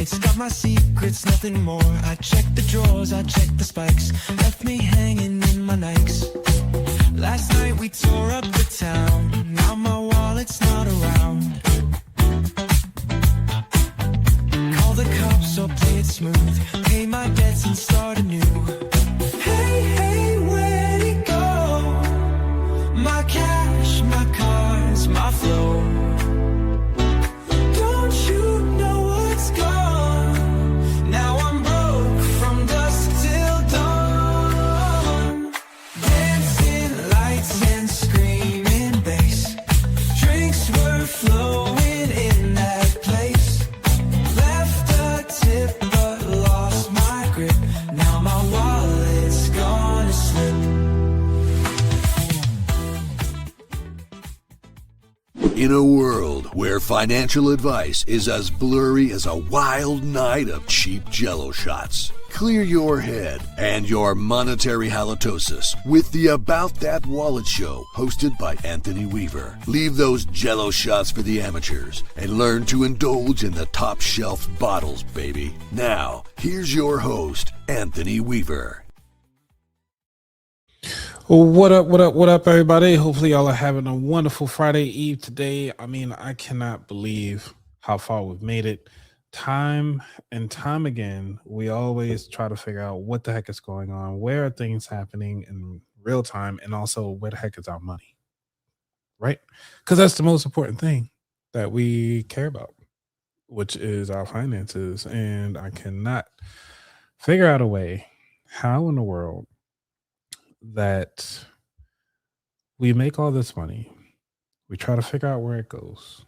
It's got my secrets, nothing more. I check the drawers, I check the spikes. Left me hanging in my Nikes. Last night we tore up the town. Now my wallet's not around. Call the cops or play it smooth. Pay my debts and start anew. Hey, hey, where'd it go? My cash, my cars, my flow. Don't you know what's gone? Now I'm broke from dusk till dawn. Dancing lights and screaming bass. Drinks were flowing in that place. Left a tip but lost my grip. Now my wallet's gonna slip. In a world where financial advice is as blurry as a wild night of cheap Jell-O shots, clear your head and your monetary halitosis with the About That Wallet Show, hosted by Anthony Weaver. Leave those Jell-O shots for the amateurs and learn to indulge in the top shelf bottles, baby. Now, here's your host, Anthony Weaver. What up, everybody? Hopefully, y'all are having a wonderful Friday Eve today. I mean, I cannot believe how far we've made it. Time and time again, we always try to figure out what the heck is going on, where are things happening in real time, and also where the heck is our money, right? Because that's the most important thing that we care about, which is our finances. And I cannot figure out a way how in the world that we make all this money, we try to figure out where it goes,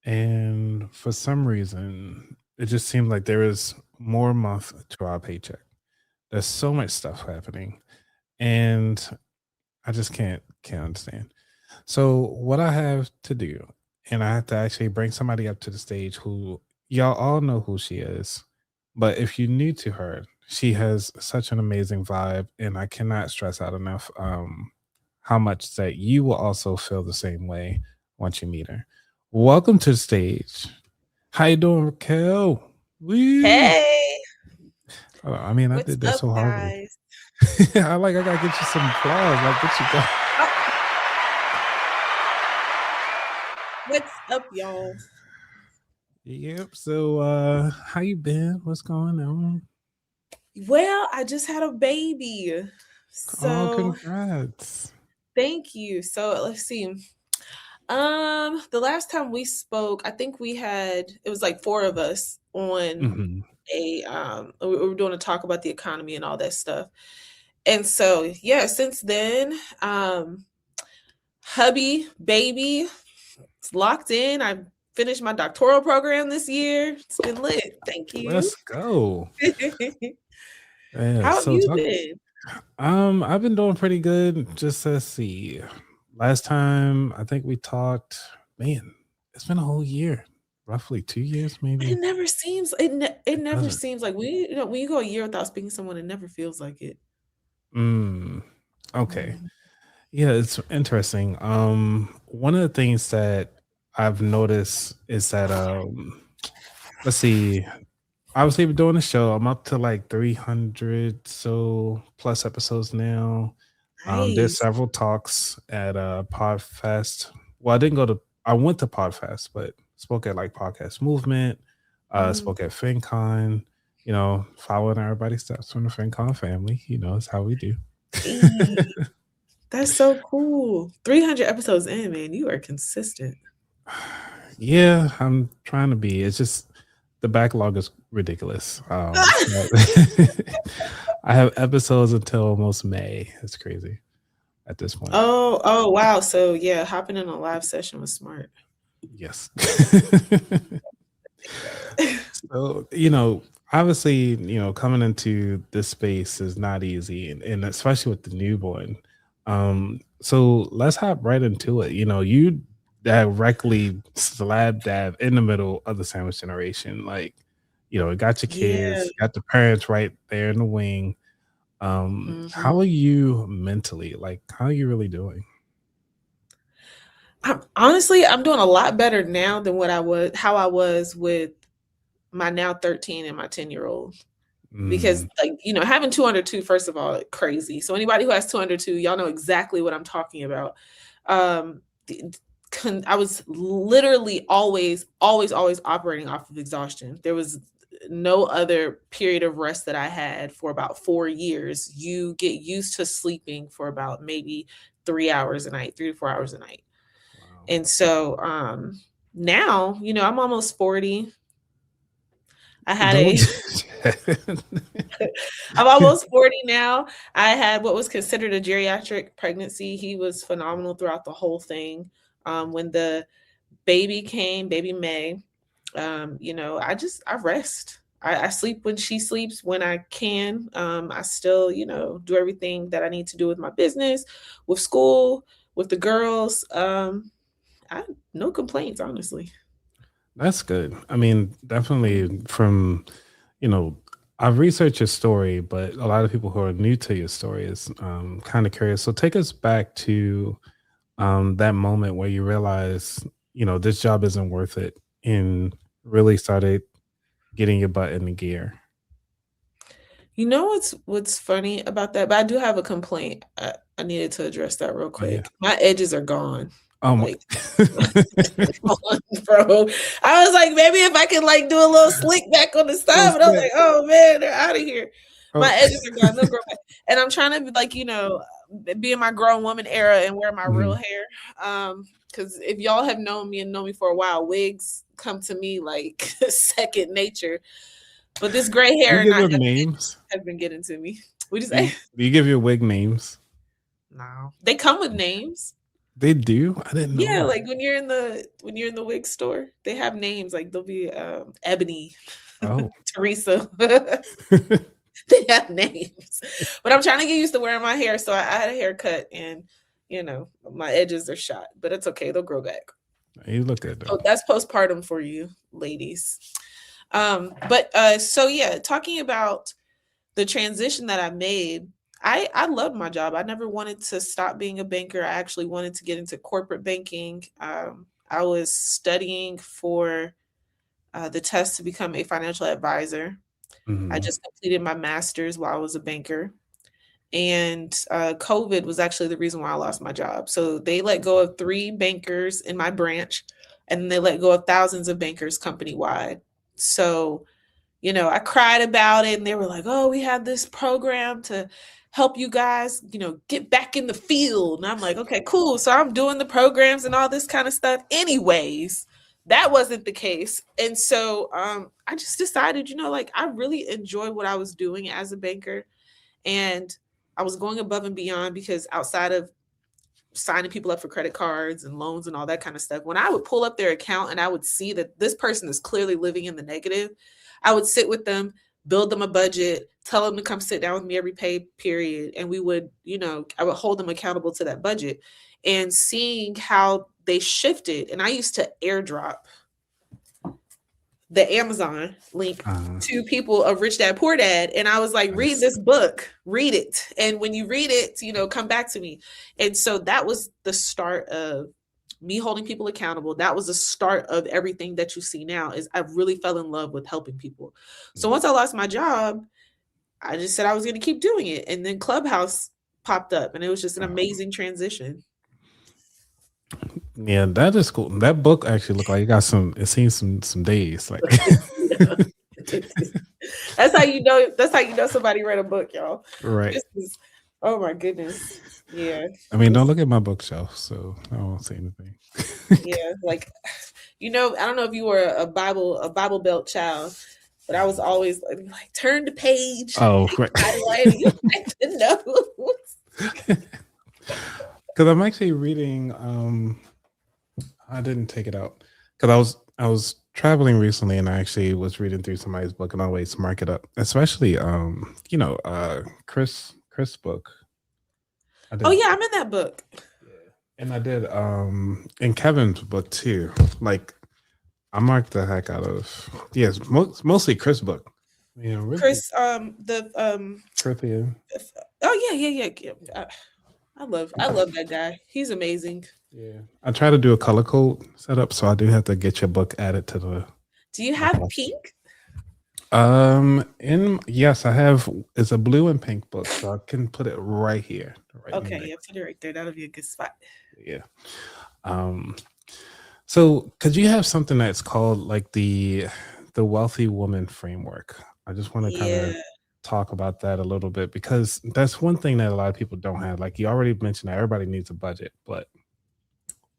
and for some reason it just seems like there is more month to our paycheck. There's so much stuff happening, and I just can't understand. So what I have to do, and I have to actually bring somebody up to the stage who y'all all know who she is, but if you're new to her, she has such an amazing vibe, and I cannot stress out enough how much that you will also feel the same way once you meet her. Welcome to the stage. How you doing, Raquel? Woo. Hey, I mean, I what's did that up, so horribly. guys? I gotta get you some applause. Like, what you got? What's up, y'all? Yep. So, how you been? What's going on? Well, I just had a baby. Oh, So congrats. thank you. So let's see. The last time we spoke, I think it was like four of us on we were doing a talk about the economy and all that stuff. And so yeah, since then, hubby, baby, it's locked in. I finished my doctoral program this year. It's been lit. Thank you. Let's go. Yeah, How have so you talk. been? I've been doing pretty good. Just let's see. Last time I think we talked, man, it's been a whole year, roughly 2 years, maybe. It never seems it never doesn't. seems like when you go a year without speaking to someone, it never feels like it. Okay. Yeah, it's interesting. One of the things that I've noticed is that let's see. Obviously, we're doing the show. I'm up to like 300 so plus episodes now. There's Nice. several talks at Podfest. Well, I went to Podfest, but spoke at like Podcast Movement, spoke at FinCon, following everybody's steps from the FinCon family. It's how we do. Hey, that's so cool. 300 episodes in, man. You are consistent. Yeah, I'm trying to be. It's just the backlog is ridiculous. I have episodes until almost May. It's crazy at this point. Oh, wow. So yeah, hopping in a live session was smart. Yes. So, obviously, coming into this space is not easy, and especially with the newborn. So let's hop right into it. You directly slab dab in the middle of the sandwich generation. Like, got your kids, got the parents right there in the wing. How are you mentally? Like, how are you really doing? I'm doing a lot better now than how I was with my now 13 and my 10-year-old. Because like, you know, having 2 under 2, first of all, crazy. So anybody who has 2 under 2, y'all know exactly what I'm talking about. I was literally always operating off of exhaustion. There was no other period of rest that I had for about 4 years. You get used to sleeping for about maybe 3 hours a night, 3 to 4 hours a night. Wow. And so now, you know, I'm almost 40. I had I'm almost 40 now. I had what was considered a geriatric pregnancy. He was phenomenal throughout the whole thing. When the baby came, baby May, you know, I rest. I sleep when she sleeps, when I can. I still, you know, do everything that I need to do with my business, with school, with the girls. No complaints, honestly. That's good. I mean, definitely from, you know, I've researched your story, but a lot of people who are new to your story is kind of curious. So take us back to that moment where you realize, you know, this job isn't worth it and really started getting your butt in the gear. You know what's funny about that? But I do have a complaint. I needed to address that real quick. Yeah. My edges are gone. Oh my. Like, bro. I was like, maybe if I could like do a little slick back on the side, but I was like, oh man, they're out of here. My edges are gone. They'll grow back. And I'm trying to be like, you know, be in my grown woman era and wear my real hair. Because if y'all have known me and known me for a while, wigs come to me like second nature. But this gray hair names has been getting to me. What you say? Do you give your wig names? No, they come with names. They do? I didn't know. Yeah, like when you're in the wig store, they have names. Like they'll be Ebony, Teresa. They have names. But I'm trying to get used to wearing my hair, so I had a haircut, and you know my edges are shot, but it's okay. They'll grow back. You look good though. Oh, that's postpartum for you, ladies. So yeah, talking about the transition that I made. I loved my job. I never wanted to stop being a banker. I actually wanted to get into corporate banking. I was studying for the test to become a financial advisor. I just completed my master's while I was a banker. And COVID was actually the reason why I lost my job. So they let go of 3 bankers in my branch, and they let go of thousands of bankers company-wide. So, you know, I cried about it, and they were like, oh, we have this program to help you guys, you know, get back in the field. And I'm like, okay, cool. So I'm doing the programs and all this kind of stuff. Anyways, that wasn't the case. And so I just decided, you know, like I really enjoyed what I was doing as a banker. And I was going above and beyond because outside of signing people up for credit cards and loans and all that kind of stuff, when I would pull up their account and I would see that this person is clearly living in the negative, I would sit with them, build them a budget, tell them to come sit down with me every pay period. And we would, you know, I would hold them accountable to that budget, and seeing how they shifted. And I used to airdrop the Amazon link to people of Rich Dad Poor Dad. And I was like, read this book, read it. And when you read it, you know, come back to me. And so that was the start of me holding people accountable. That was the start of everything that you see now. Is I really fell in love with helping people. So once I lost my job, I just said I was going to keep doing it. And then Clubhouse popped up, and it was just an amazing transition. Yeah, that is cool. That book actually looked like it got it seems some days. Like That's how you know somebody read a book, y'all. Right. Oh my goodness. Yeah. I mean, don't look at my bookshelf, so I won't say anything. Yeah, like, you know, I don't know if you were a Bible Belt child, but I was always like turn the page. Oh, right. You like to know. Because I'm actually reading. I didn't take it out because I was traveling recently, and I actually was reading through somebody's book, and I always mark it up, especially you know, Chris book. Oh yeah, I'm in that book. Yeah. And I did in Kevin's book too. Like I marked the heck out of mostly Chris book. You know, really. Chris, Chris, oh yeah. I love that guy. He's amazing. Yeah, I try to do a color code setup, so I do have to get your book added to the. Do you have pink? Yes, I have. It's a blue and pink book, so I can put it right here, right in the Okay, middle. yeah, put it right there. That'll be a good spot. Yeah. Um. So, could you have something that's called like the wealthy woman framework? I just want to kind of Yeah. talk about that a little bit because that's one thing that a lot of people don't have. Like you already mentioned that everybody needs a budget, but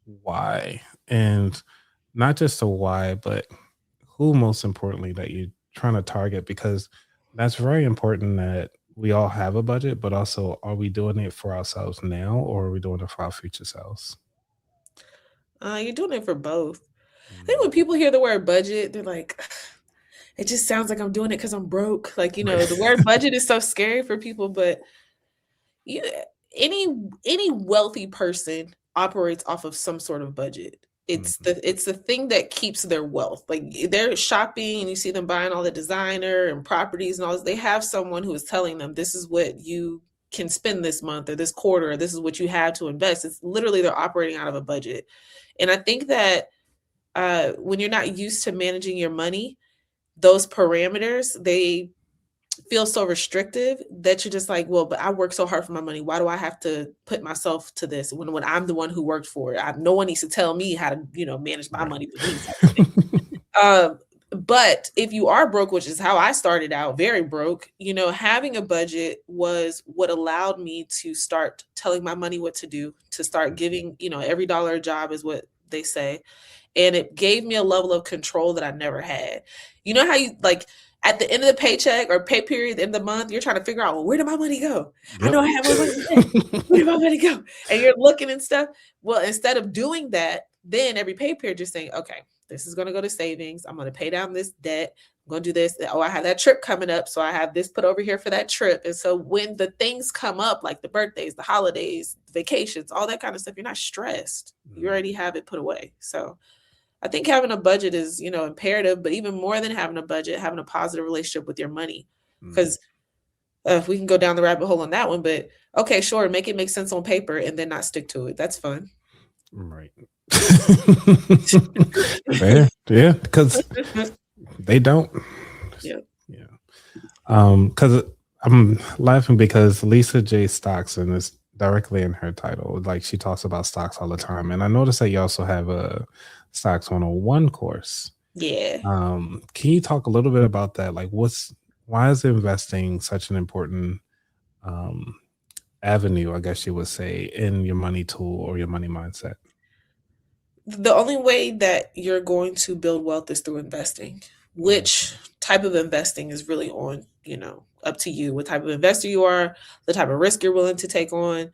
why? And not just a why, but who most importantly that you're trying to target because that's very important that we all have a budget, but also are we doing it for ourselves now or are we doing it for our future selves? You're doing it for both. I think Mm, when people hear the word budget, they're like, it just sounds like I'm doing it because I'm broke. Like, right. the word budget is so scary for people, but you any any wealthy person operates off of some sort of budget. It's Mhm, the thing that keeps their wealth. Like they're shopping and you see them buying all the designer and properties and all this. They have someone who is telling them this is what you can spend this month or this quarter, or this is what you have to invest. It's literally they're operating out of a budget. And I think that when you're not used to managing your money, those parameters, they feel so restrictive that you're just like, well, but I work so hard for my money. Why do I have to put myself to this when I'm the one who worked for it? No one needs to tell me how to, manage my right. money but me type of thing. Um, but if you are broke, which is how I started out, very broke, having a budget was what allowed me to start telling my money what to do, to start giving, every dollar a job is what they say. And it gave me a level of control that I never had. You know how you like at the end of the paycheck or pay period, the end of the month, you're trying to figure out, well, where did my money go? I Yep. know I have my money in there. Where did my money go? And you're looking and stuff. Well, instead of doing that, then every pay period, you're saying, okay, this is going to go to savings. I'm going to pay down this debt. I'm going to do this. Oh, I have that trip coming up. So I have this put over here for that trip. And so when the things come up, like the birthdays, the holidays, vacations, all that kind of stuff, you're not stressed. You Mhm, already have it put away. So I think having a budget is, imperative, but even more than having a budget, having a positive relationship with your money. mhm, Because we can go down the rabbit hole on that one, but okay, sure, make it make sense on paper and then not stick to it. That's fun. right. Fair. Yeah, because they don't. Yeah. Yeah. Because I'm laughing because Lisa J. Stockton is directly in her title. Like she talks about stocks all the time. And I noticed that you also have a stocks 101 course. Yeah. Can you talk a little bit about that? Like why is investing such an important um avenue, I guess you would say, in your money tool or your money mindset? The only way that you're going to build wealth is through investing. Mhm. Which type of investing is really on, up to you. What type of investor you are, the type of risk you're willing to take on.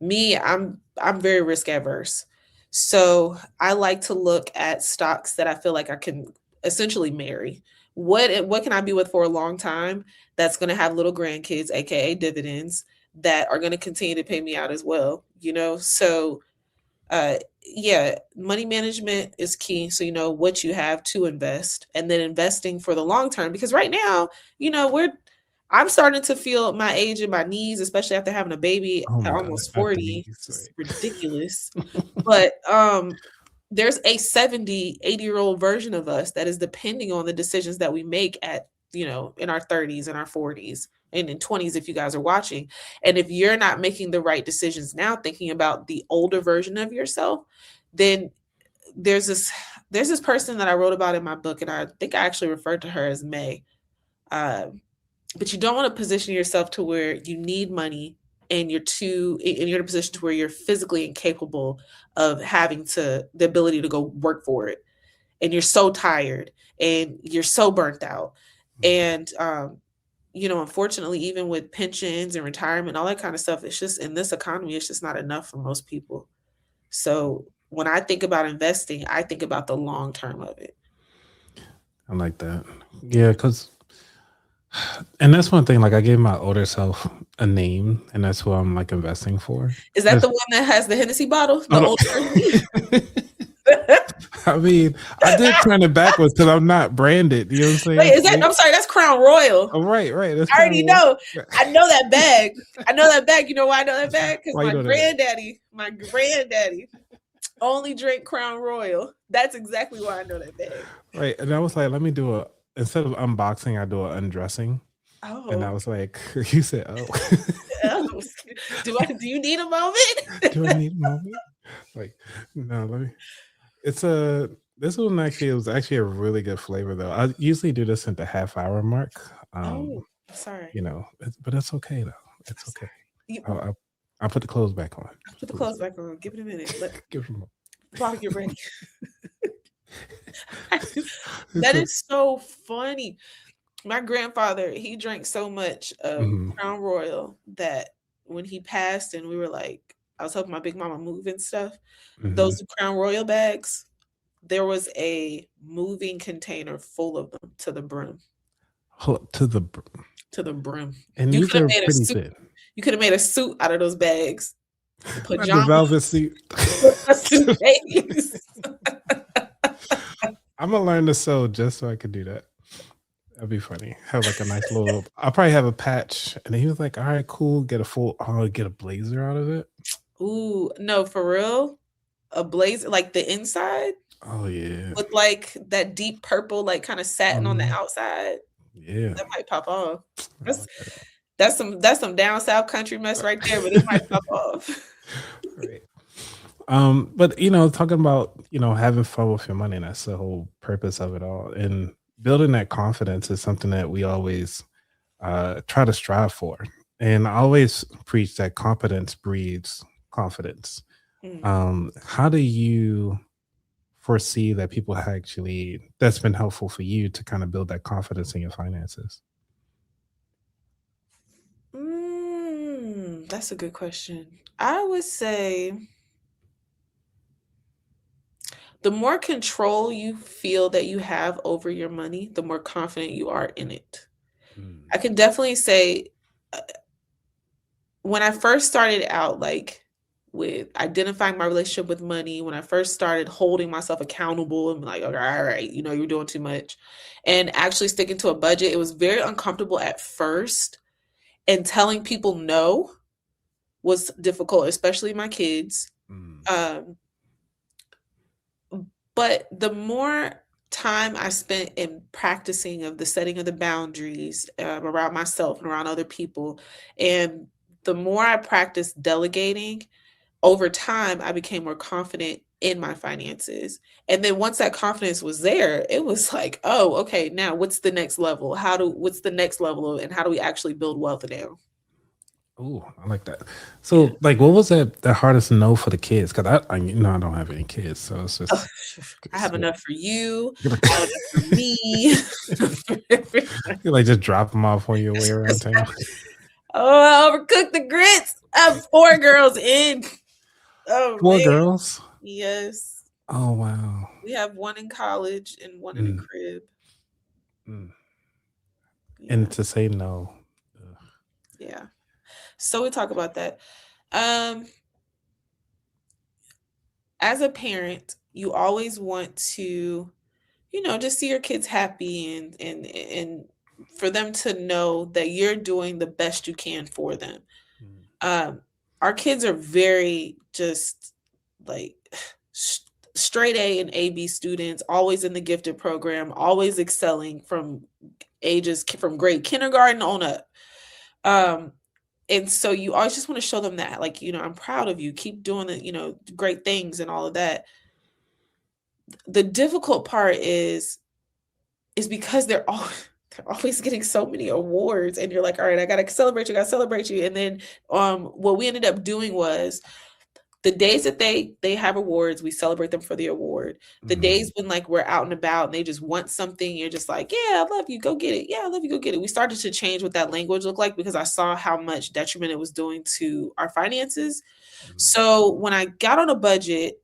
Me, I'm very risk averse. So I like to look at stocks that I feel like I can essentially marry. What can I be with for a long time that's going to have little grandkids, aka dividends, that are going to continue to pay me out as well, So yeah, money management is key. So you know what you have to invest and then investing for the long term because right now, we're I'm starting to feel my age in my knees, especially after having a baby Oh at my God. almost Not the 40. knees, It's right. ridiculous. But there's a 70, 80-year-old version of us that is depending on the decisions that we make at, in our 30s and our 40s and in 20s if you guys are watching. And if you're not making the right decisions now, thinking about the older version of yourself, then there's this there's this person that I wrote about in my book, and I think I actually referred to her as May. Um, but you don't want to position yourself to where you need money and you're in a position to where you're physically incapable of having the ability to go work for it and you're so tired and you're so burnt out Mhm. and unfortunately even with pensions and retirement all that kind of stuff, it's just in this economy it's just not enough for most people. So when I think about investing, I think about the long term of it. I like that. Yeah, because and that's one thing. Like I gave my older self a name, and that's who I'm like investing for. Is that the one that has the Hennessy bottle, Oh, the no. old version? I mean, I did turn it backwards because I'm not branded. You know what I'm Wait, saying? is that? I'm sorry, that's Crown Royal. Oh, right, right. That's I kind of already know. I know that bag. I know that bag. You know why I know that bag? Because why you know that. my granddaddy only drank Crown Royal. That's exactly why I know that bag. Right. And I was like, let me do instead of unboxing, I do an undressing. And I Oh, was like, you said, oh, oh. Do you need a moment? do I need a moment? Like, no, let me. It's a this one actually it was actually a really good flavor though. I usually do this at the half hour mark. Oh, I'm sorry. But it's okay though. It's I'm okay. sorry. You, I'll put the clothes back on. put the clothes back on. Give it a minute. Give them While you're ready. it's That a, is so funny. My grandfather, he drank so much mhm, Crown Royal that when he passed and we were like, I was helping my big mama move and stuff, mhm. those Crown Royal bags, there was a moving container full of them to the brim. Hold up to the To the brim. and You these could have are made a pretty suit. thin. You could have made a suit out of those bags. The velvet Pajamas, suit. toupees. I'm gonna learn to sew just so I could do that. That'd be funny. Have like a nice little. I'll probably have a patch, and he was like, "All right, cool. Get a full. Oh, get a blazer out of it. Ooh, no, for real. A blazer, like the inside Oh yeah, with like that deep purple, like kind of satin on the Mhm. outside. Yeah. That might pop off. I That's like that. that's some down south country mess right there, but it might pop off. Right. But talking about having fun with your money, and that's the whole purpose of it all. And building that confidence is something that we always try to strive for. And I always preach that competence breeds confidence. Mm. How do you foresee that people actually that's been helpful for you to kind of build that confidence in your finances? That's a good question. I would say the more control you feel that you have over your money, the more confident you are in it. Mm. I can definitely say uh, when I first started out, like with identifying my relationship with money, when I first started holding myself accountable and like, okay, all right, you're doing too much, and actually sticking to a budget, it was very uncomfortable at first. And telling people no was difficult, especially my kids. Mm. Um, but the more time I spent in practicing of the setting of the boundaries around myself and around other people, and the more I practiced delegating, over time, I became more confident in my finances. And then once that confidence was there, it was like, oh, okay, now what's the next level? What's the next level and how do we actually build wealth now? Oh, I like that. Yeah. So, like, what was the hardest no for the kids? Because I don't have any kids, so it's Oh, just I have so enough for you. you're I have enough for me. you like just drop them off on your way around town. Oh, I overcooked the grits. I have 4 girls in. Oh, Four man. girls. Yes. Oh wow. We have 1 in college and 1 in the Mm, crib. mm. Yeah. And to say no. Ugh. Yeah. So we talk about that. Um, as a parent, you always want to, just see your kids happy and for them to know that you're doing the best you can for them. Mm, Um, our kids are very just like straight A and AB students, always in the gifted program, always excelling from grade kindergarten on up. Um, and so you always just want to show them that, like, I'm proud of you. Keep doing the, great things and all of that. The difficult part is because they're always getting so many awards, and you're like, all right, I gotta celebrate you. And then what we ended up doing was the days that they have awards, we celebrate them for the award. The mhm, days when like we're out and about and they just want something, you're just like, yeah, I love you, go get it. Yeah, I love you, go get it. We started to change what that language looked like because I saw how much detriment it was doing to our finances. mhm, So when I got on a budget,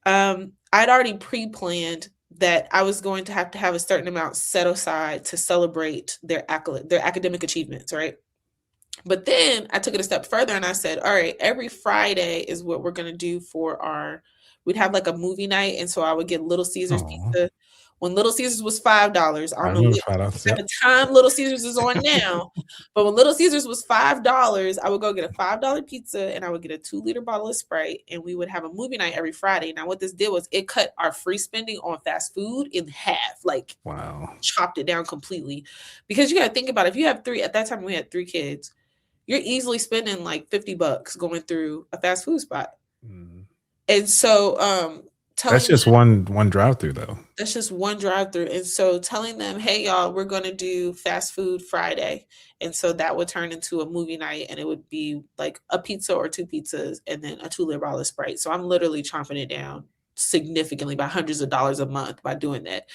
I'd already pre-planned that I was going to have a certain amount set aside to celebrate their academic achievements, right? But then I took it a step further and I said, all right, every Friday is what we're going to do we'd have like a movie night. And so I would get Little Caesars aw, pizza when Little Caesars was $5. I I don't know remember what $5. type of time Little Caesars is on now, but when Little Caesars was $5, I would go get a $5 pizza and I would get a 2-liter bottle of Sprite, and we would have a movie night every Friday. Now, what this did was it cut our free spending on fast food in half, like Wow. chopped it down completely. Because you got to think about it, if you have three, at that time we had 3 kids, you're easily spending like $50 going through a fast food spot. Mm. And so That's just one drive-through though. that's just one drive-through. And so telling them, hey y'all, we're going to do fast food Friday. And so that would turn into a movie night, and it would be like a pizza or 2 pizzas and then a 2-liter bottle of Sprite. So I'm literally chomping it down significantly by hundreds of dollars a month by doing that.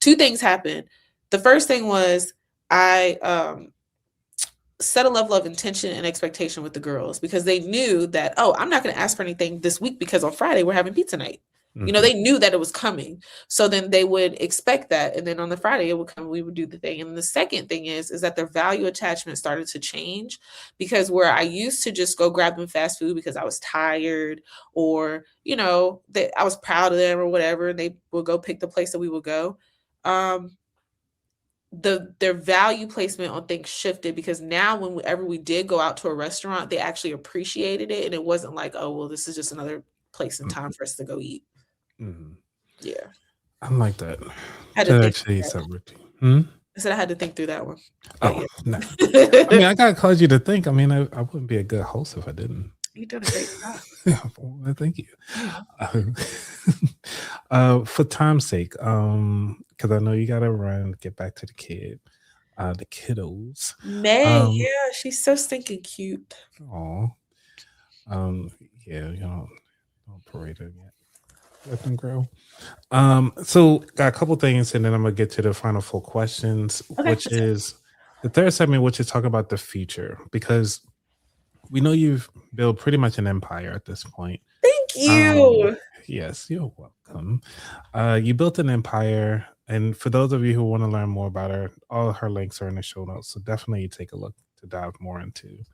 2 things happened. The first thing was I set a level of intention and expectation with the girls, because they knew that, oh, I'm not going to ask for anything this week because on Friday we're having pizza night. You know, they knew that it was coming. So then they would expect that. And then on the Friday it would come, we would do the thing. And the second thing is that their value attachment started to change, because where I used to just go grab them fast food because I was tired, or, you know, that I was proud of them or whatever, and they would go pick the place that we would go. Their value placement on things shifted, because now whenever we did go out to a restaurant, they actually appreciated it. And it wasn't like, oh, well, this is just another place and time for us to go eat. Mm-hmm. Yeah. I like that. I had to think Actually, through that. Hmm? I said I had to think through that one. Oh, no. I mean, I gotta cause you to think. I mean, I wouldn't be a good host if I didn't. You did a great job. Well, thank you. For time's sake, because I know you gotta run, get back to the kiddos. May, yeah, she's so stinking cute. Oh, yeah, you know, don't parade her yet. Let them grow. So got a couple things, and then I'm gonna get to the final 4 questions, Okay. which is the third segment, which is talking about the future, because we know you've built pretty much an empire at this point. Thank you. Yes, you're welcome. You built an empire, and for those of you who want to learn more about her, all her links are in the show notes. So definitely take a look to dive more into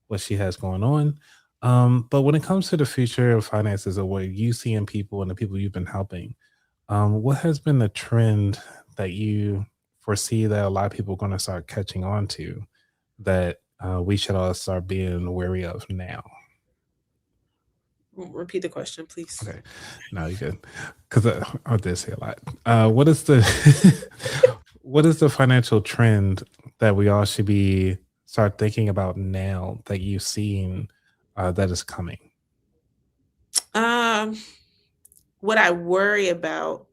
what she has going on. But when it comes to the future of finances, or what you see in people and the people you've been helping, what has been the trend that you foresee that a lot of people are going to start catching on to, that we should all start being wary of now? Repeat the question, please. Okay, no, you're good. Because I did say a lot. What is the what is the financial trend that we all should be start thinking about now that you've seen that is coming? What I worry about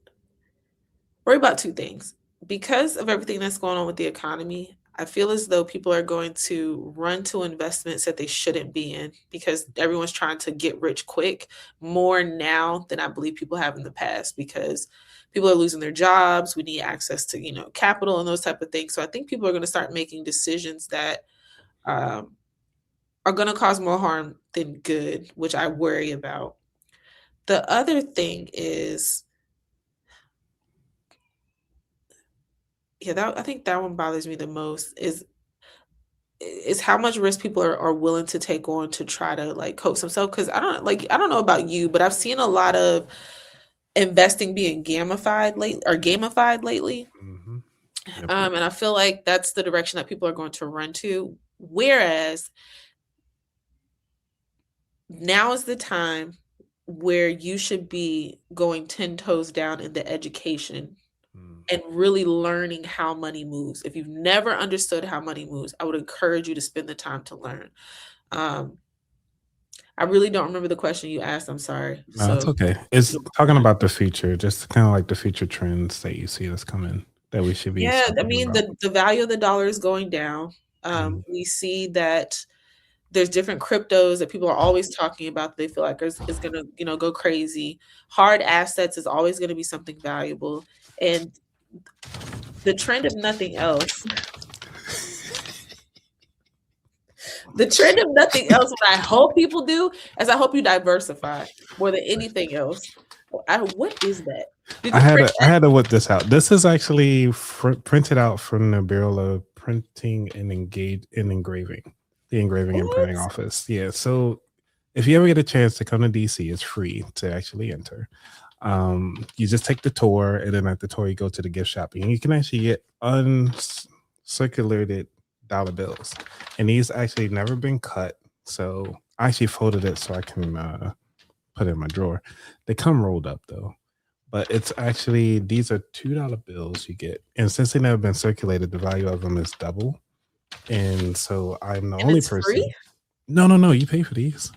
2 things. Because of everything that's going on with the economy, I feel as though people are going to run to investments that they shouldn't be in, because everyone's trying to get rich quick, more now than I believe people have in the past, because people are losing their jobs. We need access to, you know, capital and those type of things. So I think people are going to start making decisions that are going to cause more harm than good, which I worry about. The other thing is, I think that one bothers me the most, is how much risk people are willing to take on to try to like coax themselves. Because I don't know about you, but I've seen a lot of investing being gamified lately. Mm-hmm. Yep. And I feel like that's the direction that people are going to run to. Whereas now is the time where you should be going 10 toes down in the education and really learning how money moves. If you've never understood how money moves, I would encourage you to spend the time to learn. I really don't remember the question you asked. I'm sorry. No, it's okay. It's talking about the future, just kind of like the future trends that you see that's coming that we should be. Yeah, I mean, the value of the dollar is going down. We see that there's different cryptos that people are always talking about. They feel like is going to, you know, go crazy. Hard assets is always going to be something valuable. And the trend of nothing else. The trend of nothing else, what I hope people do, is I hope you diversify more than anything else. What is that? I had to whip this out. This is actually printed out from the Bureau of Printing and Engraving, the engraving and printing office. Yeah. So if you ever get a chance to come to DC, it's free to actually enter. You just take the tour, and then at the tour you go to the gift shop, and you can actually get uncirculated dollar bills, and these actually never been cut. So I actually folded it so I can put it in my drawer. They come rolled up though, but it's actually, these are $2 bills you get, and since they never been circulated, the value of them is double. And so I'm the And only it's person. free? No, you pay for these.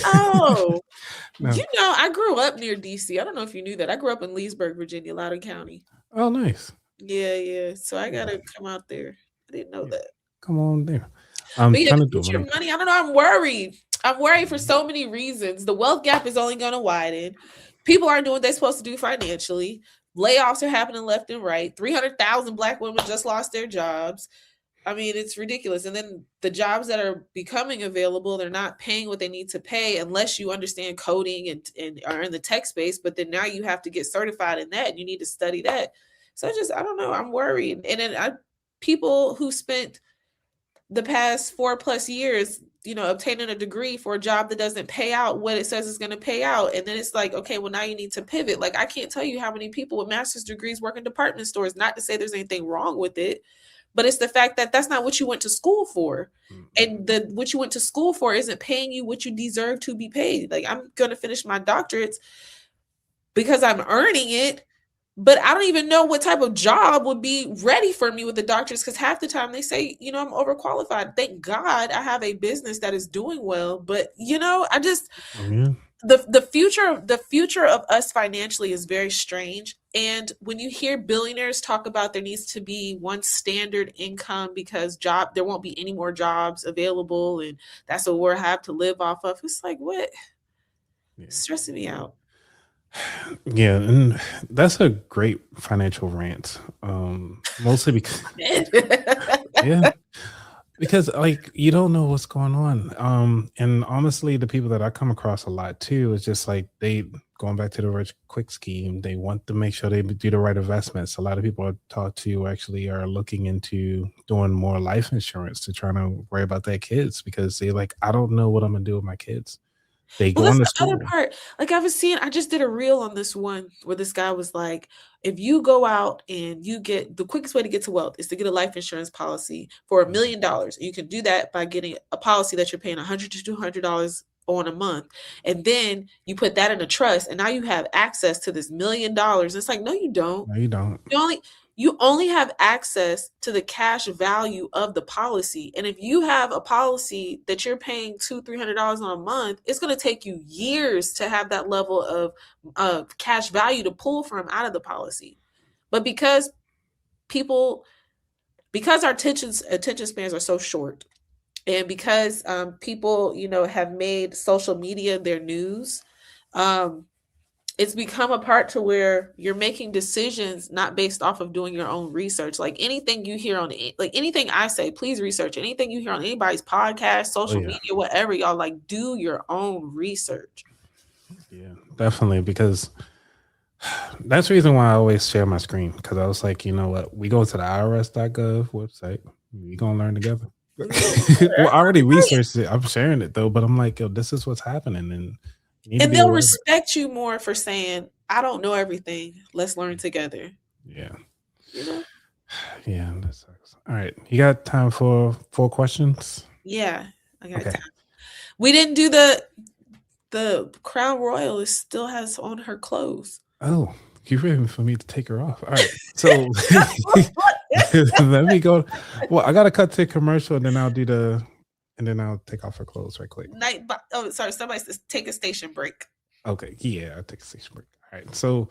Oh, No. I grew up near DC. I don't know if you knew that. I grew up in Leesburg, Virginia, Loudoun County. Oh, nice. Yeah. So I gotta come out there. I didn't know that. Come on there. I'm But yeah, trying the to do future money. money. I don't know. I'm worried. I'm worried for so many reasons. The wealth gap is only going to widen. People aren't doing what they're supposed to do financially. Layoffs are happening left and right. 300,000 Black women just lost their jobs. I mean, it's ridiculous. And then the jobs that are becoming available, they're not paying what they need to pay unless you understand coding and are in the tech space. But then now you have to get certified in that. And you need to study that. So I don't know. I'm worried. And then people who spent the past 4+ years, obtaining a degree for a job that doesn't pay out what it says it's going to pay out. And then it's like, okay, well, now you need to pivot. Like, I can't tell you how many people with master's degrees work in department stores, not to say there's anything wrong with it, but it's the fact that that's not what you went to school for. And what you went to school for isn't paying you what you deserve to be paid. Like, I'm going to finish my doctorates because I'm earning it, but I don't even know what type of job would be ready for me with the doctors, because half the time they say, I'm overqualified. Thank God I have a business that is doing well, but I just the future of us financially is very strange. And when you hear billionaires talk about there needs to be one standard income because there won't be any more jobs available, and that's what we'll have to live off of, it's like, what? It's stressing me out. Yeah, and that's a great financial rant. Mostly because because like you don't know what's going on. And honestly, the people that I come across a lot too is just like they going back to the rich quick scheme. They want to make sure they do the right investments. A lot of people I talk to actually are looking into doing more life insurance to try to worry about their kids, because they're like, I don't know what I'm gonna do with my kids. They go Well, on to that's the school. other part. Like, I just did a reel on this one where this guy was like, if you go out and you get, the quickest way to get to wealth is to get a life insurance policy for $1 million. You can do that by getting a policy that you're paying $100 to $200 on a month. And then you put that in a trust, and now you have access to this $1 million. It's like, no, you don't. No, you don't. You only have access to the cash value of the policy. And if you have a policy that you're paying $200-$300 on a month, it's going to take you years to have that level of cash value to pull from out of the policy. But because our attention spans are so short, and because people, have made social media their news, it's become a part to where you're making decisions not based off of doing your own research. Like, anything you hear anything I say, please research. Anything you hear on anybody's podcast, social media, whatever, y'all, like, do your own research. Yeah, definitely. Because that's the reason why I always share my screen. Because I was like, you know what? We go to the IRS.gov website. We gonna learn together. Well, I already researched it. I'm sharing it though, but I'm like, yo, this is what's happening, and they'll respect you more for saying, I don't know everything. Let's learn together. Yeah. Yeah, that sucks. All right. You got time for 4 questions? Yeah, I got time. We didn't do the Crown Royal still has on her clothes. Oh, you're ready for me to take her off. All right. So let me go. Well, I got to cut to commercial, and then I'll take off her clothes right quick. Somebody says take a station break. Okay. Yeah, I'll take a station break. All right. So,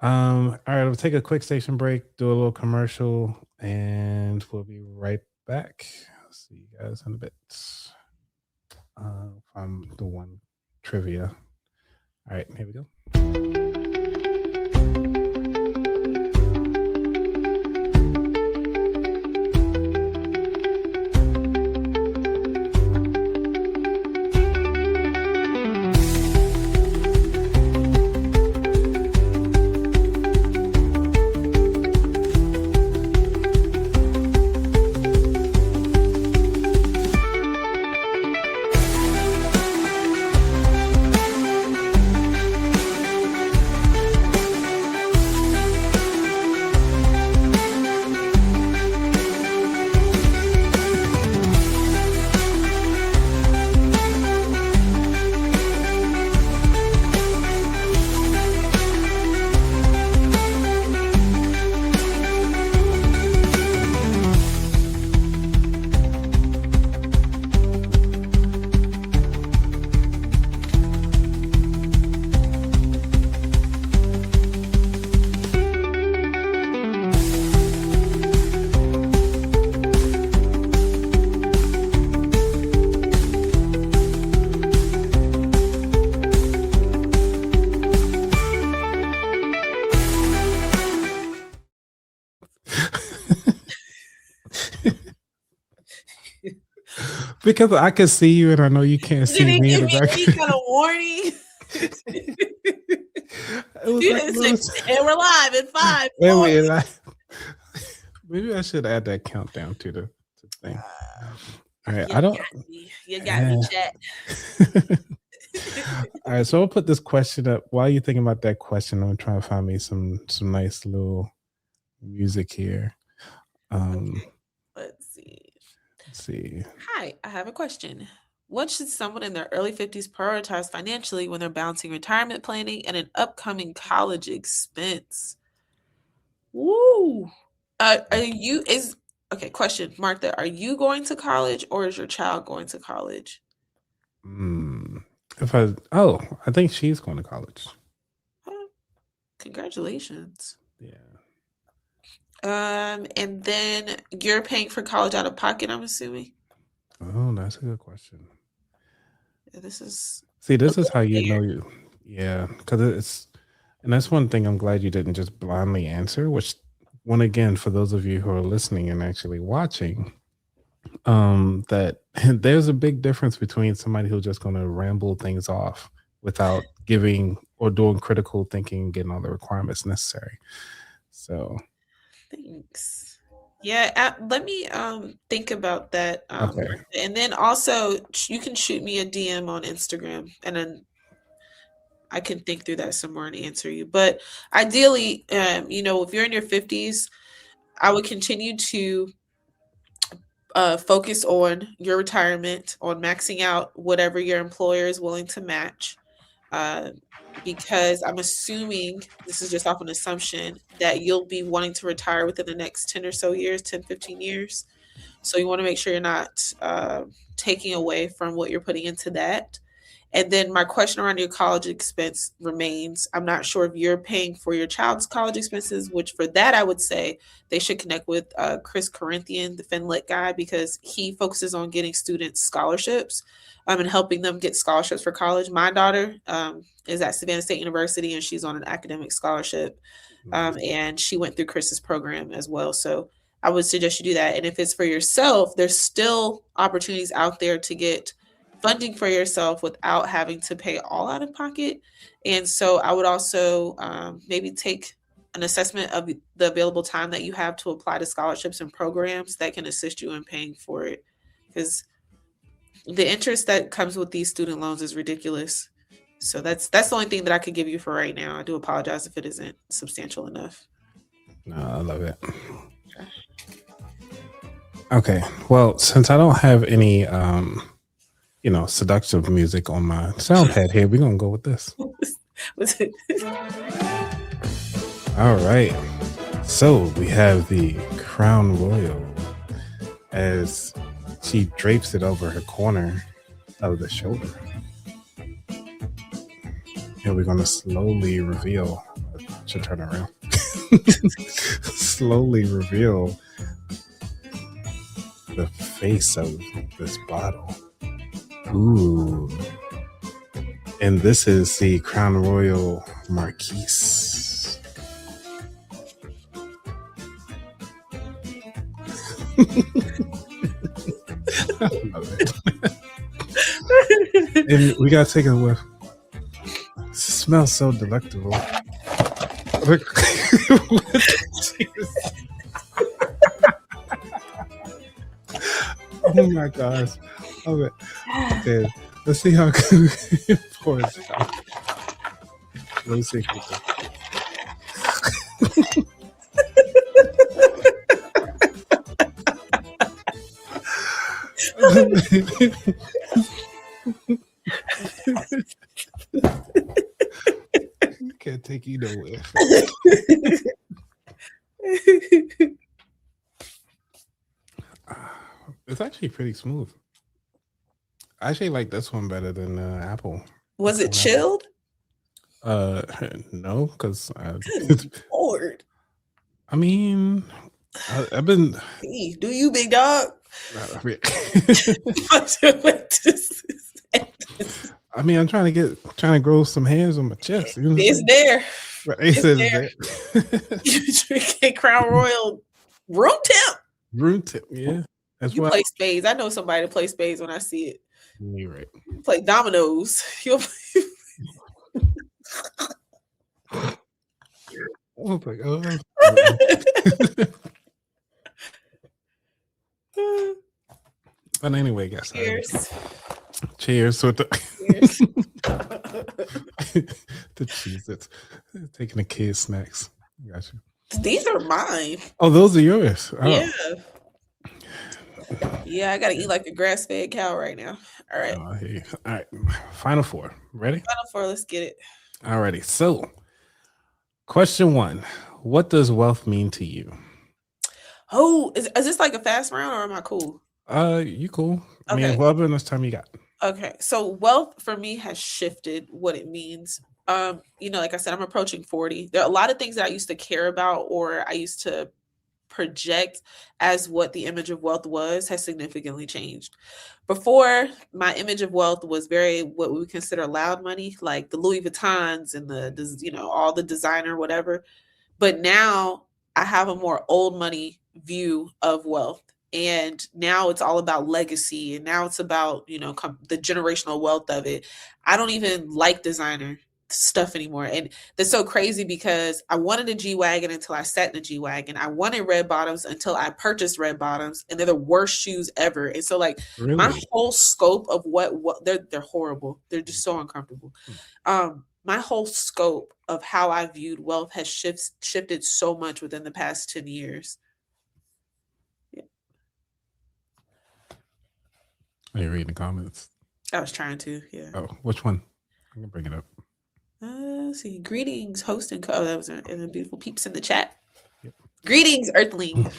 all right, we'll take a quick station break, do a little commercial, and we'll be right back. I'll see you guys in a bit. From the one trivia. All right, here we go. Because I can see you and I know you can't You see didn't me in give the me any back. kind of warning. It was You like a didn't little- say, and we're live in 5, Wait, 4. wait, maybe I should add that countdown to the thing. All right, You I don't. got me. You got me, chat. All right, so I'll put this question up. While you're thinking about that question, I'm trying to find me some nice little music here. Let's see. Let's see. Hi, I have a question. What should someone in their early 50s prioritize financially when they're balancing retirement planning and an upcoming college expense? Woo! Question, Martha, are you going to college or is your child going to college? I think she's going to college. Oh, congratulations. Yeah. And then you're paying for college out of pocket, I'm assuming? Oh, that's a good question. This is how you know you. Yeah, because and that's one thing I'm glad you didn't just blindly answer, which again, for those of you who are listening and actually watching, that there's a big difference between somebody who's just going to ramble things off without giving or doing critical thinking, getting all the requirements necessary. So thanks. Yeah, let me think about that. Okay. And then also you can shoot me a DM on Instagram and then I can think through that some more and answer you. But ideally, if you're in your 50s, I would continue to focus on your retirement, on maxing out whatever your employer is willing to match. Because I'm assuming, this is just off an assumption, that you'll be wanting to retire within the next 10 or so years, 10, 15 years. So you want to make sure you're not taking away from what you're putting into that. And then my question around your college expense remains, I'm not sure if you're paying for your child's college expenses, which for that I would say they should connect with Chris Corinthian, the FinLit guy, because he focuses on getting students scholarships and helping them get scholarships for college. My daughter is at Savannah State University and she's on an academic scholarship. And she went through Chris's program as well. So I would suggest you do that. And if it's for yourself, there's still opportunities out there to get funding for yourself without having to pay all out of pocket. And so I would also maybe take an assessment of the available time that you have to apply to scholarships and programs that can assist you in paying for it. Because the interest that comes with these student loans is ridiculous. So that's the only thing that I could give you for right now. I do apologize if it isn't substantial enough. No, I love it. Okay. Well, since I don't have any seductive music on my sound pad here, we're gonna go with this. All right. So we have the Crown Royal as she drapes it over her corner of the shoulder. And we're gonna slowly reveal. I should turn around. Slowly reveal the face of this bottle. Ooh. And this is the Crown Royal Marquise. I love it. And we gotta take a whiff. It smells so delectable. Oh my gosh. Okay. Okay. Let's see how good it pours out. Let me see. Can't take you nowhere. It's actually pretty smooth. I actually like this one better than Apple. Was it chilled? No, because Lord. I mean, I've been. Do you, big dog? I mean, I'm trying to grow some hairs on my chest. You know it's there. Right, it's there. You drinking Crown Royal room temp. Room temp, yeah. as You well. play spades. I know somebody to play spades when I see it. You're right. You play dominoes. You'll Oh my God. But anyway, guys. Cheers. Cheers with the Cheers. the cheese. It's taking the kids' snacks. Gotcha. These are mine. Oh, those are yours. Oh. Yeah. Yeah, I gotta eat like a grass-fed cow right now. All right. Oh, I hear you. All right. Final four. Ready? Final four. Let's get it. Alrighty. So, question 1: what does wealth mean to you? Oh, is this like a fast round or am I cool? You cool? I Okay. mean, whatever enough time you got. Okay. So wealth for me has shifted what it means. Like I said, I'm approaching 40. There are a lot of things that I used to care about or I used to project as what the image of wealth was has significantly changed. Before, my image of wealth was very what we would consider loud money, like the Louis Vuittons and all the designer whatever. But now I have a more old money view of wealth. And now it's all about legacy. And now it's about, the generational wealth of it. I don't even like designer stuff anymore. And that's so crazy because I wanted a G-Wagon until I sat in a G-Wagon. I wanted red bottoms until I purchased red bottoms. And they're the worst shoes ever. And so like Really? my whole scope of what they're horrible. They're just so uncomfortable. My whole scope of how I viewed wealth has shifted so much within the past 10 years. Yeah. Are you reading the comments? I was trying to, yeah. Oh, which one? I can bring it up. Let's see. Greetings, host and co. Oh, that was and the beautiful peeps in the chat. Yep. Greetings, Earthling.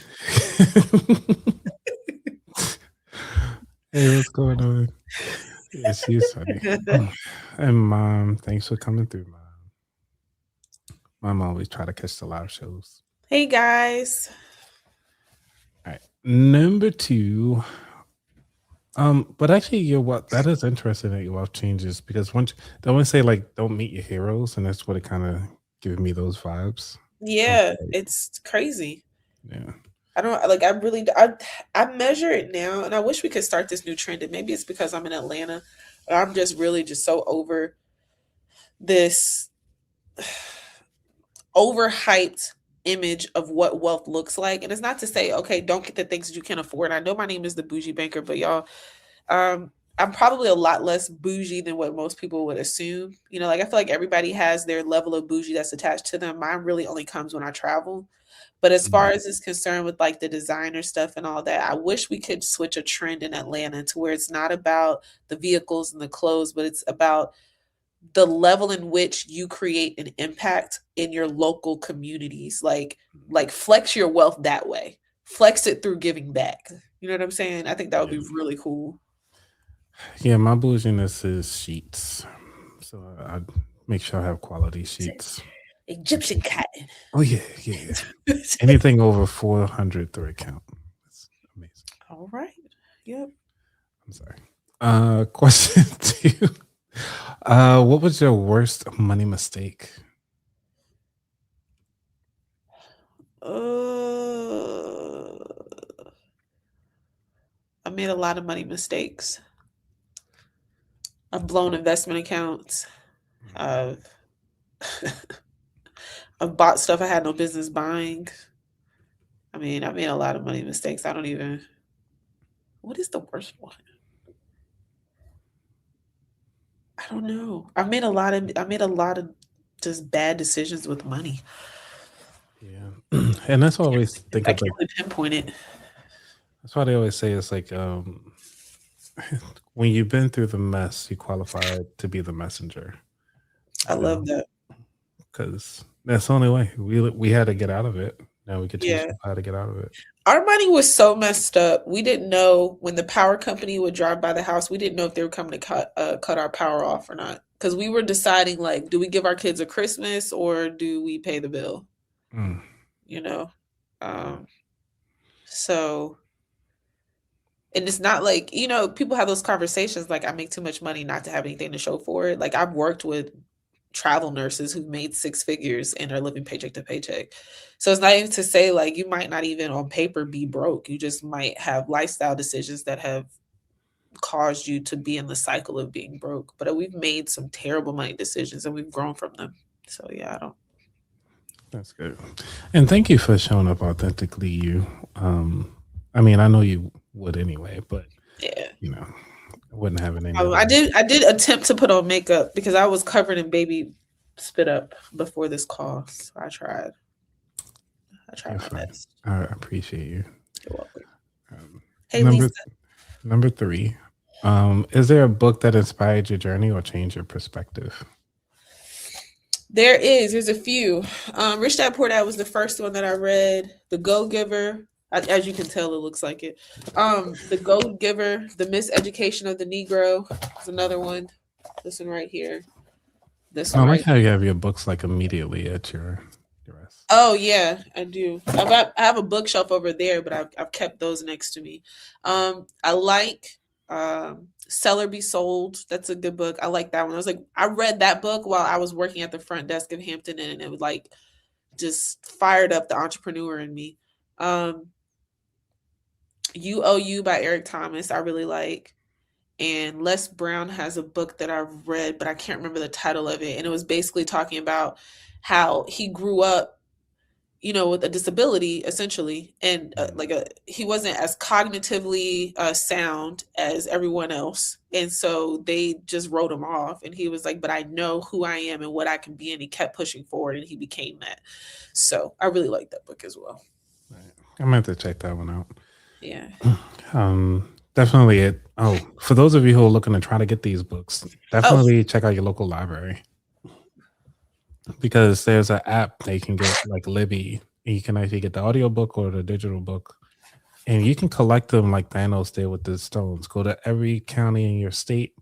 Hey, what's going on? Yes, she's funny. And Mom, thanks for coming through, Mom. Mom always try to catch the live shows. Hey, guys. All right. Number 2. But actually, your wealth, that is interesting that your wealth changes because once they always say like don't meet your heroes, and that's what it kind of gives me those vibes. Yeah, it's crazy. Yeah. I don't I measure it now, and I wish we could start this new trend. And maybe it's because I'm in Atlanta, but I'm just really just so over this overhyped image of what wealth looks like. And it's not to say, okay, don't get the things that you can afford. I know my name is the Boujee Banker, but y'all, I'm probably a lot less bougie than what most people would assume. I feel like everybody has their level of bougie that's attached to them. Mine really only comes when I travel. But as far as it's concerned with like the designer stuff and all that, I wish we could switch a trend in Atlanta to where it's not about the vehicles and the clothes, but it's about the level in which you create an impact in your local communities. Like flex your wealth that way. Flex it through giving back. You know what I'm saying? I think that would be really cool. Yeah, my bouginess is sheets. So I make sure I have quality sheets. Egyptian cotton. Oh, yeah. Anything over 400 thread account. That's amazing. All right. Yep. I'm sorry. Question 2. What was your worst money mistake? I made a lot of money mistakes. I've blown investment accounts. I've bought stuff I had no business buying. I mean, I made a lot of money mistakes. What is the worst one? I don't know. I made a lot of just bad decisions with money. Yeah. And that's what I always think I of. can't really pinpoint it. That's why they always say it's like when you've been through the mess, you qualify to be the messenger. I love that. Because that's the only way. We had to get out of it. Now we can teach people how to get out of it. Our money was so messed up. We didn't know when the power company would drive by the house. We didn't know if they were coming to cut our power off or not. Because we were deciding, like, do we give our kids a Christmas or do we pay the bill? So, and it's not like, people have those conversations like, I make too much money not to have anything to show for it. Like, I've worked with travel nurses who've made six figures and are living paycheck to paycheck. So it's not even to say like you might not even on paper be broke. You just might have lifestyle decisions that have caused you to be in the cycle of being broke. But we've made some terrible money decisions and we've grown from them. So yeah, I don't. That's good. And thank you for showing up authentically, you. I mean, I know you would anyway, but Yeah. you know, I wouldn't have it Oh, anyway. I did attempt to put on makeup because I was covered in baby spit up before this call. So I tried. I tried You're my fine. best. I appreciate you. You're welcome. Hey Number Lisa. number 3. Is there a book that inspired your journey or changed your perspective? There's a few. Rich Dad Poor Dad was the first one that I read. The Go Giver, as you can tell, it looks like it. The Go Giver, The Miseducation of the Negro is another one. This one right here. This I one like right. how you have your books like immediately at your desk. Oh yeah, I do. I have a bookshelf over there, but I've kept those next to me. I like Sell or Be Sold. That's a good book. I like that one. I read that book while I was working at the front desk of Hampton Inn, and it was like just fired up the entrepreneur in me. You Owe You by Eric Thomas, I really like. And Les Brown has a book that I've read, but I can't remember the title of it. And it was basically talking about how he grew up, with a disability essentially, and he wasn't as cognitively sound as everyone else, and so they just wrote him off. And he was like, "But I know who I am and what I can be," and he kept pushing forward, and he became that. So I really like that book as well. Right. I'm gonna have to check that one out. Yeah. Definitely it. Oh, for those of you who are looking to try to get these books, definitely check out your local library. Because there's an app they can get like Libby. You can actually get the audiobook or the digital book. And you can collect them like Thanos did with the stones. Go to every county in your state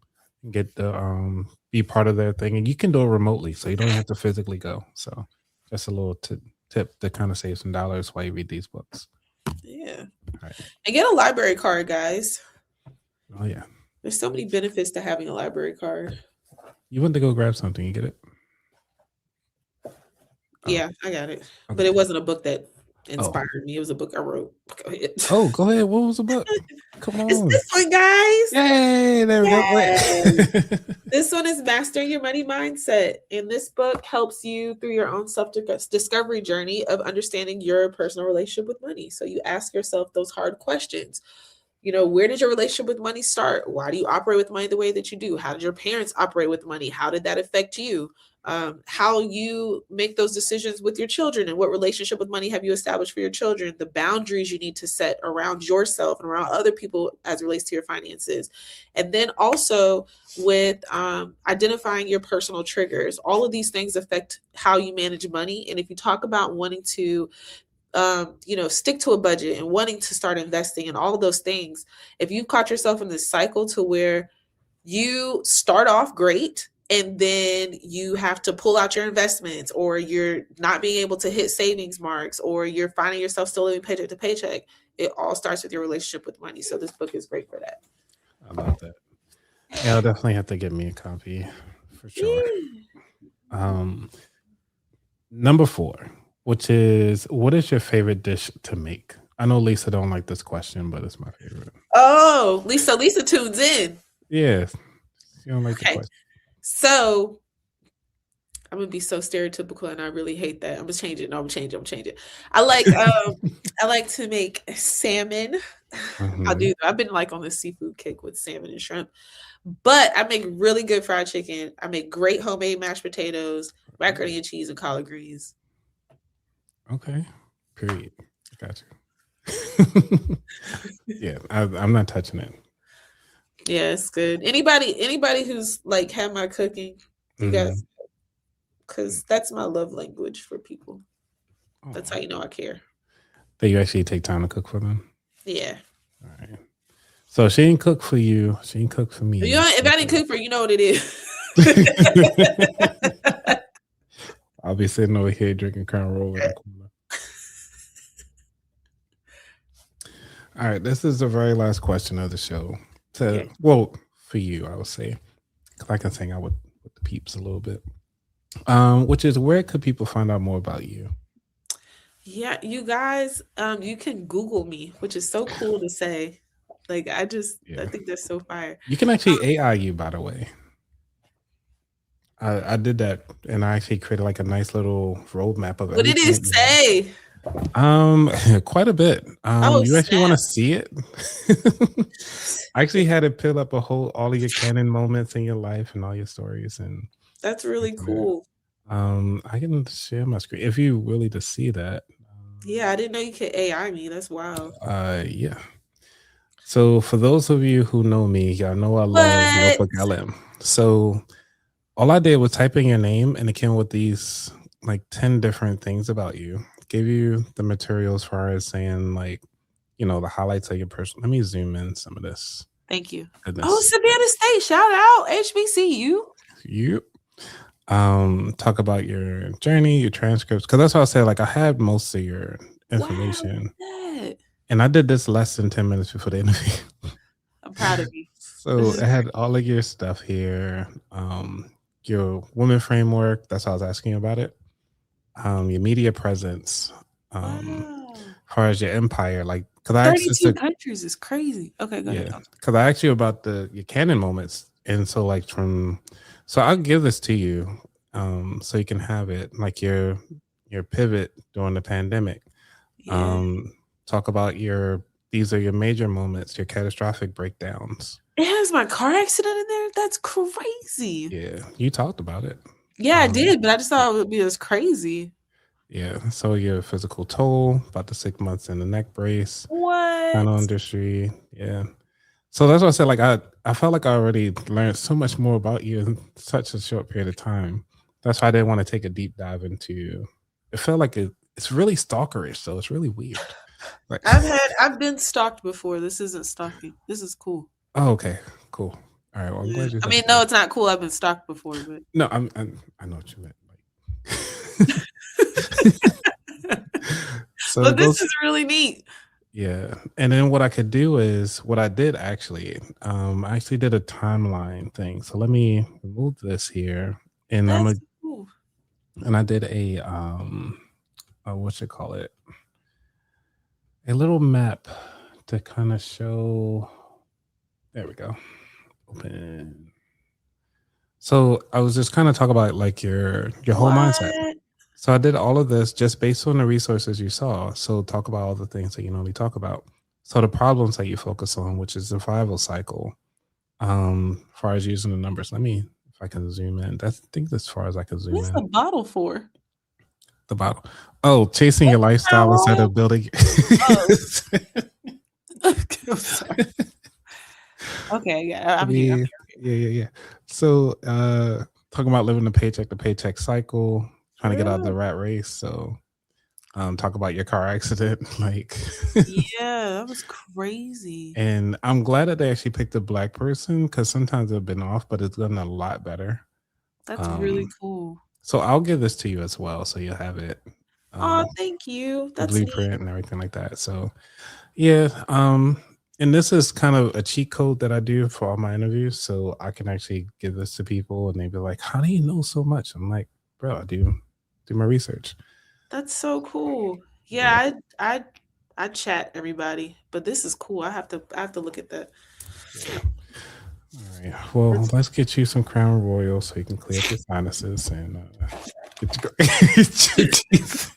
and get the be part of their thing. And you can do it remotely, so you don't have to physically go. So just a little tip to kind of save some dollars while you read these books. Yeah. Right. And get a library card, guys. Oh yeah. There's so many benefits to having a library card. You went to go grab something, you get it? Yeah, I got it. Okay. But it wasn't a book that inspired me. It was a book I wrote. Go ahead. Oh, go ahead. What was the book? Come on. It's this one, guys. Yay! There we go. This one is Mastering Your Money Mindset. And this book helps you through your own self-discovery journey of understanding your personal relationship with money. So you ask yourself those hard questions. Where did your relationship with money start? Why do you operate with money the way that you do? How did your parents operate with money? How did that affect you? How you make those decisions with your children, and what relationship with money have you established for your children? The boundaries you need to set around yourself and around other people as it relates to your finances. And then also with identifying your personal triggers. All of these things affect how you manage money. And if you talk about wanting to stick to a budget and wanting to start investing and all of those things, if you've caught yourself in this cycle to where you start off great and then you have to pull out your investments, or you're not being able to hit savings marks, or you're finding yourself still living paycheck to paycheck, it all starts with your relationship with money. So this book is great for that. I love that. Yeah, I'll definitely have to get me a copy for sure. Number 4. What is your favorite dish to make? I know Lisa don't like this question, but it's my favorite. Oh, Lisa tunes in. Yes. You don't like the question. So I'm gonna be so stereotypical, and I really hate that. I'm gonna change it. No, I'm gonna change it. I like I like to make salmon. Mm-hmm. I've been like on this seafood kick with salmon and shrimp. But I make really good fried chicken. I make great homemade mashed potatoes, macaroni and cheese, and collard greens. Okay. Period. Got you. Yeah, I'm not touching it. Yeah, it's good. Anybody who's like had my cooking, you guys, because that's my love language for people. That's how you know I care. That you actually take time to cook for them? Yeah. All right. So she didn't cook for you. She didn't cook for me. If I didn't cook for you, know what it is. I'll be sitting over here drinking Crown Royal in the corner. All right, this is the very last question of the show. Well, for you, I would say, because I can hang out with the peeps a little bit. Which is where could people find out more about you? Yeah, you guys, you can Google me, which is so cool to say. Like, I Yeah. think that's so fire. You can actually AI you, by the way. I did that, and I actually created like a nice little roadmap of What did everything it that you have. say? Quite a bit. Oh, You actually want to snap. see it? I actually had it fill up all of your canon moments in your life and all your stories and That's really everything there. cool. I can share my screen if you really to see that. Yeah, I didn't know you could AI me. That's wild. Yeah. So for those of you who know me, y'all know I love What? Notebook LM. So all I did was type in your name and it came with these like 10 different things about you. Gave you the material as far as saying like, the highlights of your person. Let me zoom in some of this. Thank you. Oh, Goodness. Savannah State, shout out HBCU. You talk about your journey, your transcripts. Cause that's what I said. Like I had most of your Wow, information. look at that. And I did this less than 10 minutes before the interview. I'm proud of you. So it had all of your stuff here. Your women framework, that's how I was asking you about it. Your media presence, Wow. as far as your empire, like because I asked 32 countries is crazy. Okay, go ahead. yeah, because I asked you about your canon moments, and so like so I'll give this to you, so you can have it like your pivot during the pandemic. Yeah. Talk about these are your major moments, your catastrophic breakdowns. It has my car accident in there. That's crazy. Yeah, you talked about it. Yeah, I did, but I just thought it would be as crazy. Yeah, so your physical toll, about the 6 months in the neck brace, What? final industry, yeah. So that's what I said. Like I felt like I already learned so much more about you in such a short period of time. That's why I didn't want to take a deep dive into. It felt like it's really stalkerish, so it's really weird. Like, I've been stalked before. This isn't stalking. This is cool. oh, okay, cool. All right, well, I'm glad you. I mean, no, it's not cool. I've been stalked before, but no, I know what you meant. So but this is really neat. Yeah. And then what I could do is what I did actually, I actually did a timeline thing. So let me remove this here. And That's cool. and I did what you call it? A little map to kind of show. There we go. Open. So I was just kind of talking about like your whole mindset. So I did all of this just based on the resources you saw. So talk about all the things that you normally talk about. So the problems that you focus on, which is the survival cycle, as far as using the numbers. Let me, if I can zoom in. I think that's as far as I can zoom What's in. the bottle for? The bottle. Oh, chasing your lifestyle instead of building. Oh. I'm sorry. Okay, yeah, I'm here. Yeah. So talking about living the paycheck to paycheck cycle, trying to get out of the rat race. So talk about your car accident. Like yeah, that was crazy. And I'm glad that they actually picked a Black person because sometimes they've been off, but it's done a lot better. That's really cool. So I'll give this to you as well, so you'll have it. Oh, thank you. The That's blueprint neat. and everything like that. So yeah, and this is kind of a cheat code that I do for all my interviews. So I can actually give this to people and they be like, how do you know so much? I'm like, bro, I do my research. That's so cool. Yeah, I chat everybody, but this is cool. I have to look at that. Yeah. All right. Well, let's get you some Crown Royal so you can clear up your sinuses and get your teeth.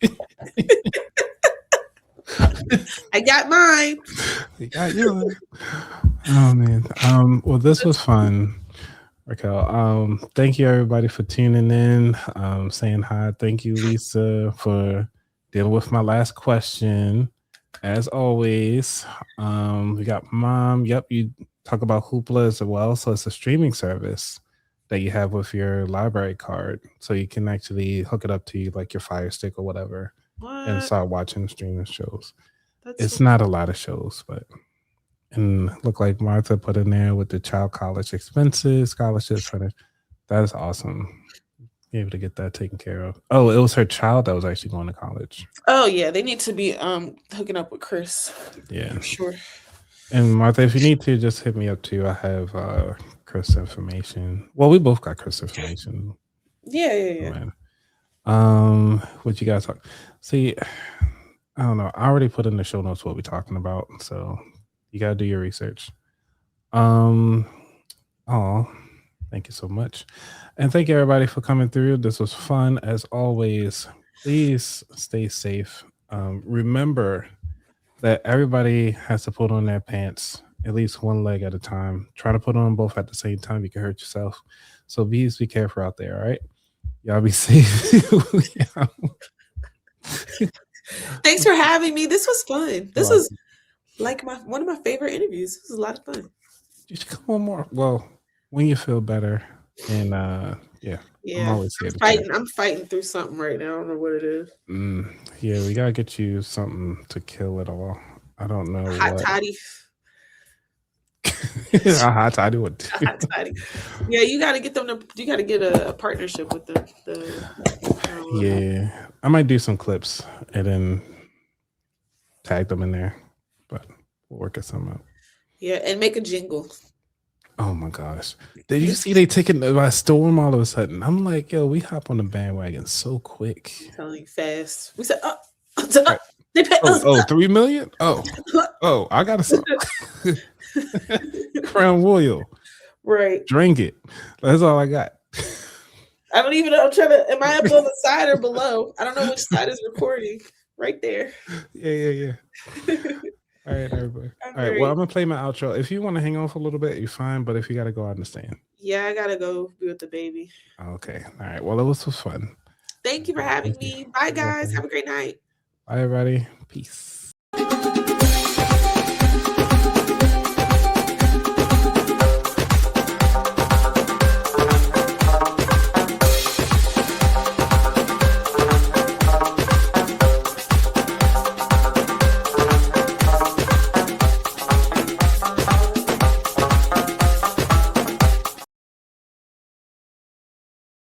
I got mine. You got yours. Oh man. Well, this was fun, Raquel. Thank you everybody for tuning in. Saying hi. Thank you, Lisa, for dealing with my last question. As always, we got Mom. Yep, you talk about Hoopla as well. So it's a streaming service that you have with your library card. So you can actually hook it up to like your Fire Stick or whatever and start watching streaming shows. It's not a lot of shows, but and look like Martha put in there with the child college expenses, scholarships for that is awesome. Be able to get that taken care of. Oh, it was her child that was actually going to college. Oh yeah, they need to be hooking up with Chris. Yeah, for sure. And Martha, if you need to, just hit me up too. I have Chris information. Well, we both got Chris information. Yeah. Man. What you guys talk? See, I don't know. I already put in the show notes what we're talking about, so you gotta do your research. Oh, thank you so much, and thank you everybody for coming through. This was fun as always. Please stay safe. Remember that everybody has to put on their pants at least one leg at a time. Try to put on both at the same time. You can hurt yourself. So be careful out there. All right, y'all be safe. Yeah. Thanks for having me. This was fun. This was like one of my favorite interviews. This was a lot of fun. Just come on more. Well, when you feel better, and yeah, I'm always here. I'm fighting through something right now. I don't know what it is. Yeah, we gotta get you something to kill it all. I don't know. Hot toddy. A hot toddy would. Hot toddy. Yeah, you got to get them. You got to get a partnership with the yeah, I might do some clips and then tag them in there, but we'll work at something out. Yeah, and make a jingle. Oh my gosh. Did you see they taking it by storm all of a sudden? I'm like, yo, we hop on the bandwagon so quick. I'm telling you, fast. We said, they pay us. 3 million? Oh, I got a song. Crown Royal. Right. Drink it. That's all I got. I don't even know. I'm trying to, am I up on the side or below? I don't know which side is recording. Right there. Yeah. All right, everybody. All right, well, I'm going to play my outro. If you want to hang on for a little bit, you're fine. But if you got to go, I understand. Yeah, I got to go be with the baby. Okay. All right. Well, it was fun. Thank you for having me. Bye, guys. Have a great night. Bye, everybody. Peace.